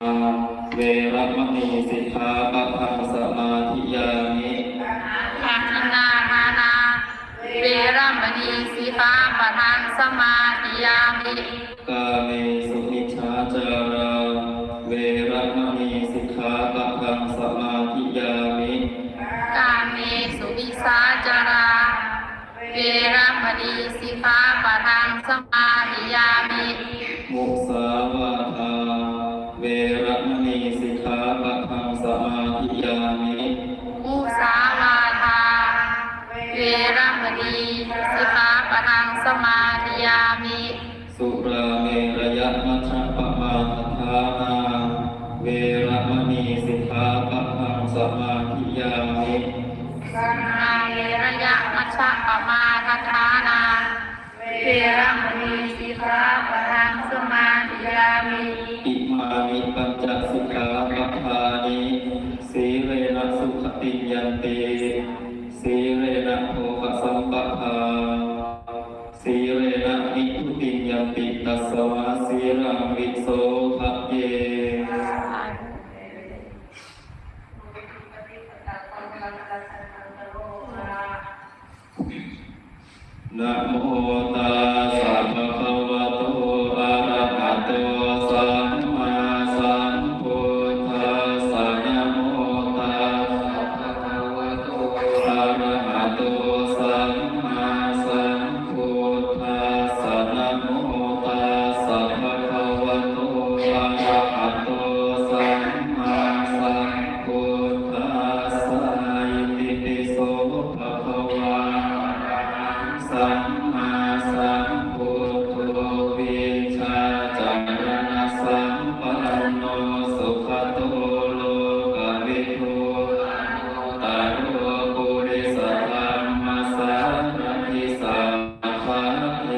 เวรมณีสิกขาปะทังสมาธิยามิปาทินาทานาเวรมณีสิกขาปะทังสมาธิยามิกาเมสุมิจฉาจาราเวรมณีสิกขาปะทังสมาธิยามิกาเมสุวิสาจาราเวรมณีสิกขาปะทังสมาธิยามิมุสาวาทาเวรมณีสิกขาปะทังสมาธิยามิมุสาวาทาเวรมณีสิกขาปะทังสมาธิยามิสุราเมรยมัชฌัปมาทฐานาเวรมณีสิกขาปะทังสมาธิยามิสังฆาเวรยมัชฌัปมาทฐานาเวรมณีสิกขาปะทังสมาธิยามิอิมามิปัญจสิกขาปะทานิสีเรนะสุขติยันติสีเรนะโภคสัมปทาสีเรนะนิพุติยันติตัสสวะสีรังวิโสภะเยนะโมตัสสะภะคะวะโตอะระหะโตสัมมาสัมพุทธัสสะนะโมตัสสะภะคะวะโตอะระหะโตสัมมาสัมพุทธัสสะนะโมตัสสะภะคะวะโตอะระหะโตสัมมาสัมพุทธัสสะอิติปิโสภะคะวะสัมมาสัมพุทโธวิชาจารณะสัมปันโนสุขโตโลกวิทูอนุตตโรปุริสธรรมสารทิสัพพะเท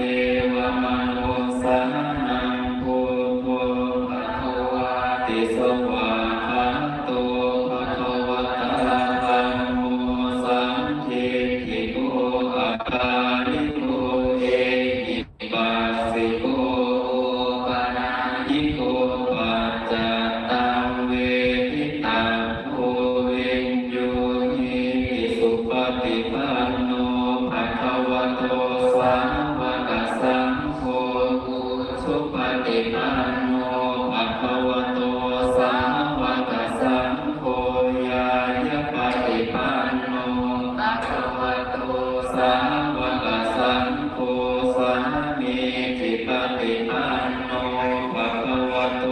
วมนุสสานังพุทโธภควาติสวาคาโตภควตาธัมโมสัมทิฏฐิโกอาการิโกเอหิปัสสิโกปะนายิโกปัจจตังเวทิตังโพวินโยหิติสุปฏิปันโนภะคะวะโตสาวกสังโฆสุปฏิปันโนภะคะวะโตสาวกสังโฆญาญาปฏิปันโนภะคะวะโตสาวกสังโฆสามีจิปฏิปันโนภะคะวะโต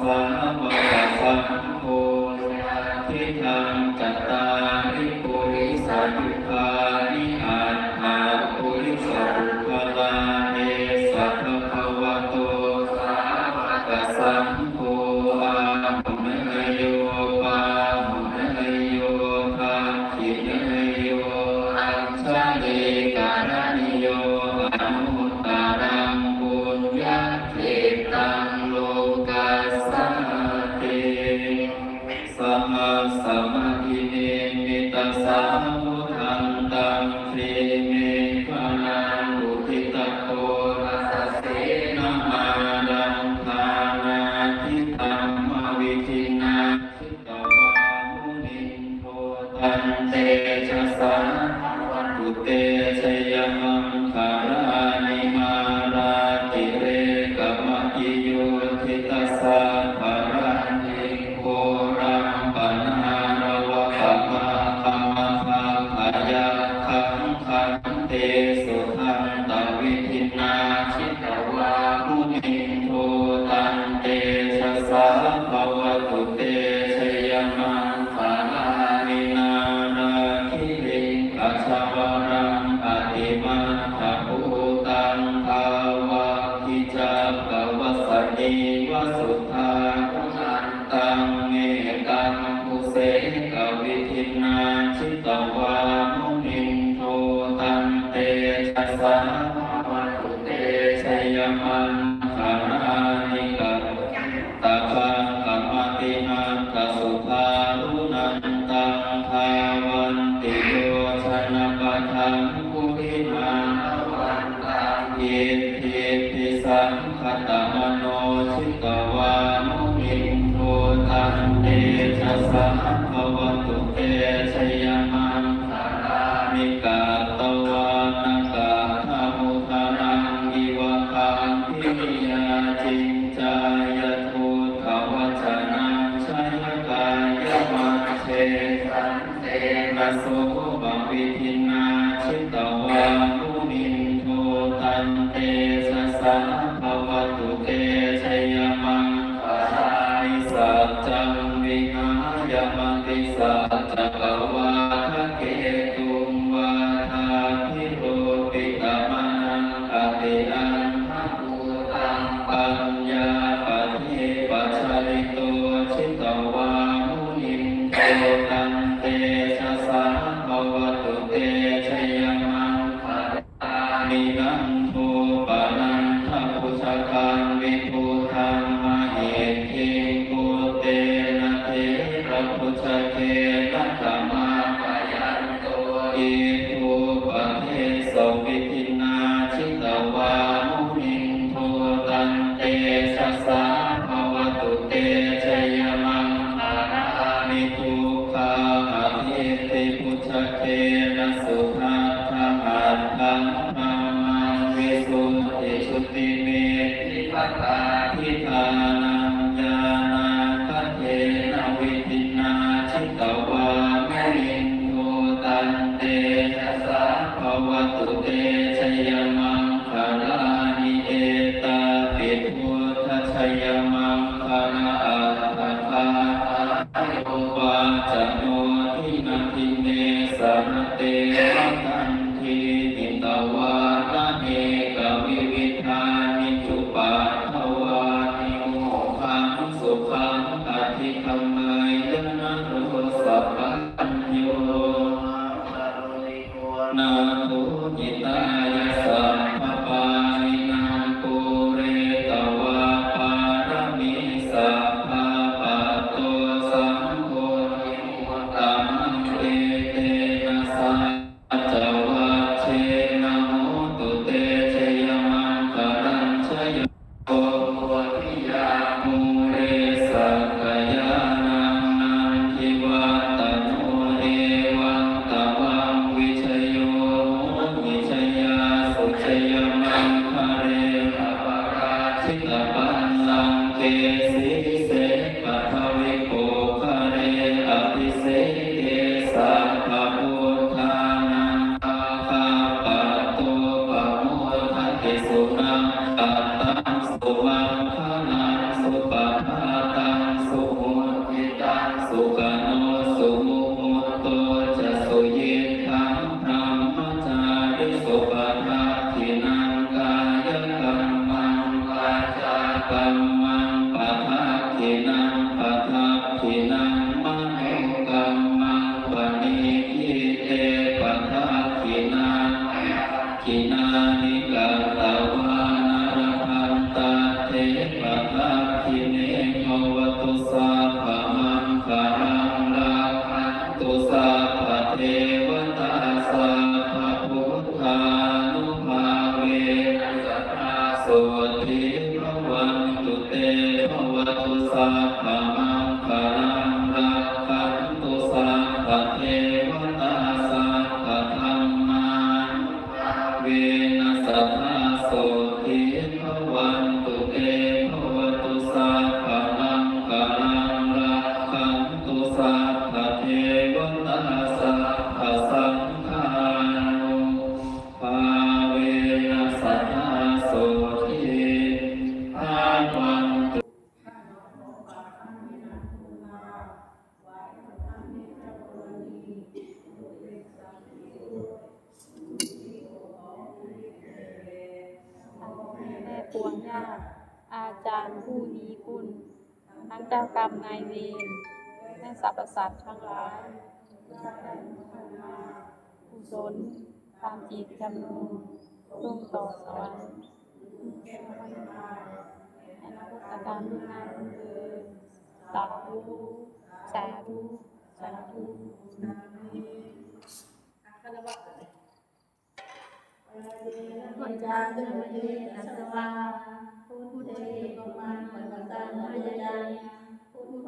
สาวกสังโฆทิฏฐังจัตตาริปุริสยุคานิอัตถาปุริสบุคลาเนสัพพะวะโตสาวกสังโฆอาหุเนโยปาหุเนโยทักขิเนโยอัญชลีการณิโยอนุตตรังปุญญทิตังโลกัสสติสหัสสมะหิเนมิตัสสะมุทันตังเทเมฆานังอุทิตโกรัสสเสนะมาดังทานาทิตัมมวิทินาชิตวามุนินโทตันเตชะสาวัตุเตชยมังคารานิมาราติเรกมะอิโยทิตัสสะภารันติโกรัมปนาระวะปะมาคัมมะภาขายาคังคันเตสุขันตวิทินาชิตวามุนินโทตันเตชะสาภวตุเตชยมังคารานินาราคิริกัจฉวรังอติมัตถภูตังภาวะคิจักขวัสสนิวสุทธาคุนันตังเมตังภูเสกวิทินาชิตวามุนินโทตันเตชะสาภวตุเตชยมังคารานิกัตตะภะกัมมตินัตถสุทารุนันตังภาวันติโยชนะปัฏฐังปุริมาวันตังอิทธิปิสังคตมโนชิตวามุนินโท นเตชะสะภะวะตุเตชยมังคารามิกาตวานกาธามุทารังอิวะคังพิยาจินจายทุทวชนะชัยกายมัจเชสันเตนะโสภวิทินาชิตวามุนินโทตันเตสสะภะวะตุเตชยมังคารานิสัจจังวิหายมันติสัจจกวาทะเกตุงวาทาภิโรปิตมะนังอติอันทะภูตังปัญญาปฏิปัจฉริโตชิตวามุนินโตตันเตชะสะภะวะตุเตชยมังคารานินันโทปะนันทพุชคังวิภูธังมเหทิโกเตนะเทระพุชเกนะธัมมาปะยันโตอิทุปะเทโสวิทินาชิตวามุนินโทตันเตชะสะภะวะตุเตชยมังคารานิทุกขาอภิติพุชเกนะสุทัสสะหัตถังธัมมังวิสุทธิชุติเมธิปัฏฐาทิฏฐานัญญาณาคัจเจนะวิทินาชิตวามุนินโทตันเตชะสะภะวะตุเตชยมังคารานิเอตาปิพุทธชยมังคาราอัตถะคาโยวาจโนทินันทิเนสรเตระทันทีนิตวานะเนกวิวิธานิจุปัฏฐวานิโมขังสุขังอธิคัมเมยนะโรสัพพัญโยนาโทจิตายสัพพปานินางปุเรตวาปารมิสัพพะปัตโตสังโฆนิมุตตังเตเตนะสัจจวัชเชนะโหตุเตชยมังคารัญชยโกโหติยามุเรสักขยานังนันทิวัตโนเอวังตวังวิชโยโหวิชยาสุชยมังคาเรภปราชิตปันลังเกสีเสปัทวิโกคาเรอภิเสเกสัพพะพุทธานังอาคาปะโตปะโมทัตติสุนังตัตตังสุวังคานังสุปะภาตังสุโหติตังสุกโนสุมุหุโตจะสุยิทังธรรมจาริสุปะทาทินังกายกัมมังวาจากัมมังปะทาทินังปะทาทินังมโนกัมมังปณิทิเตปะทาทินังทินานิกาตวานารพันตาเทปะทาทิเนภวตุสัพพมังคารังราคันตุสัพพเทวตาสัพพพุทธานุภาเวนัสสะโสติภวันตุเตภวตุสัพพมังคารังราคันตุสัพพเทวตาสัพพธัมมานุภาเวนัสสะโสติภวันตุเตภวตุสัพพมังคารังราคันตุสัพพเทวตาสัพพสังฆานุภาเวนัสสะโสติภวันตุ แม่ปวงญาติอาจารย์ผู้มีคุณทั้งเจ้ากรรมนายเวรและสรรพสัตว์ทั้งหลายกุศลตามจิตจำนงส่งต่อสวรรค์ในอนาคตการรุ่งหน้ารุ่งเรืองสาธุสาธุสาธุปัญญาตุเยนะสวาพุทธเทปมังปะตานาญาพุทโธ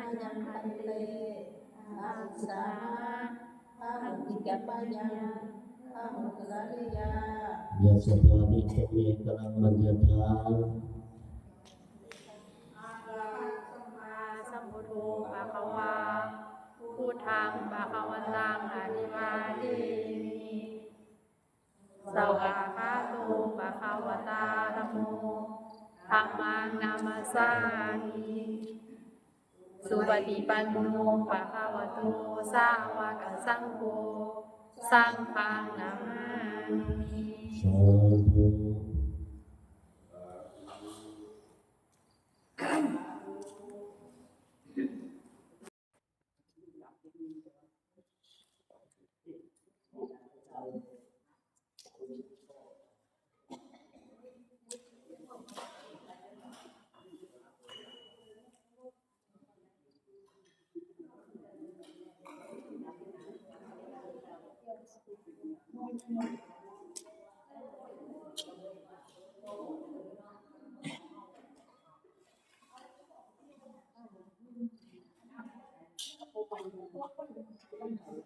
ยังพันเตอาสาข้าหุติกัปปะยังข้าหุกลาลิยา ยัสสะภาวิเทเยกลังมัญญาทา สัมพุทโธภะคะวาพุทธังภะคะวันตังอภิวาเทมิสวากขาโตภะคะวตาธัมโมธัมมังนามัสสามิสุปฏิปันโนภะคะวะโตสาวกสังโฆสังฆังนามามิ สาธุ Thank you.